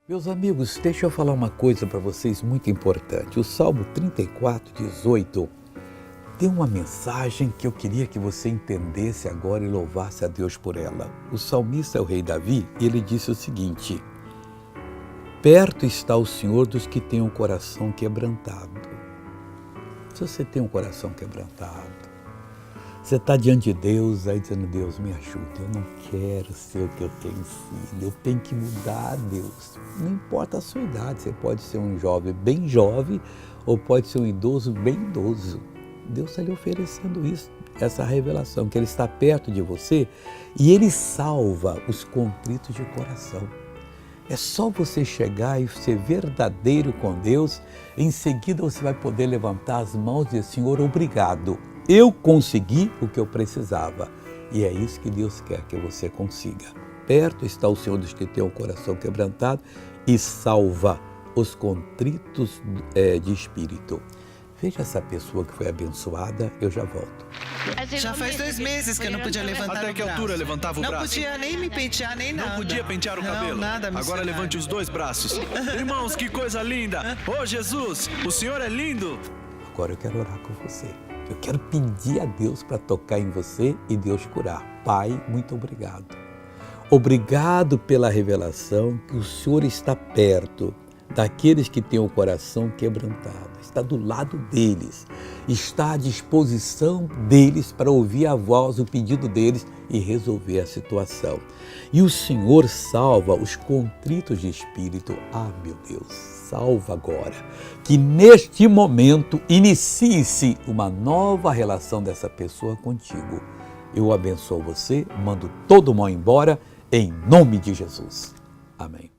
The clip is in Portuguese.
Meus amigos, deixa eu falar uma coisa para vocês muito importante. O Salmo 34, 18 tem uma mensagem que eu queria que você entendesse agora e louvasse a Deus por ela. O salmista é o rei Davi e ele disse o seguinte: perto está o Senhor dos que têm um coração quebrantado. Se você tem um coração quebrantado, você está diante de Deus, aí dizendo: Deus, me ajuda, eu não quero ser o que eu tenho sido, eu tenho que mudar, Deus. Não importa a sua idade, você pode ser um jovem bem jovem ou pode ser um idoso bem idoso. Deus está lhe oferecendo isso, essa revelação, que Ele está perto de você e Ele salva os contritos de coração. É só você chegar e ser verdadeiro com Deus, em seguida você vai poder levantar as mãos e dizer: Senhor, obrigado. Eu consegui o que eu precisava. E é isso que Deus quer que você consiga. Perto está o Senhor dos que têm o coração quebrantado e salva os contritos de espírito. Veja essa pessoa que foi abençoada, eu já volto. Já faz 2 meses que eu não podia levantar o braço. Até que altura levantava o braço? Não podia nem me pentear, nem nada. Não podia pentear o cabelo? Não, nada, Agora missionário. levante os 2 braços. Irmãos, que coisa linda! Oh, Jesus, o Senhor é lindo! Agora eu quero orar com você. Eu quero pedir a Deus para tocar em você e Deus curar. Pai, muito obrigado. Obrigado pela revelação que o Senhor está perto daqueles que têm o coração quebrantado. Está do lado deles. Está à disposição deles para ouvir a voz, o pedido deles e resolver a situação. E o Senhor salva os contritos de espírito. Ah, meu Deus, salva agora. Que neste momento inicie-se uma nova relação dessa pessoa contigo. Eu abençoo você, mando todo o mal embora, em nome de Jesus. Amém.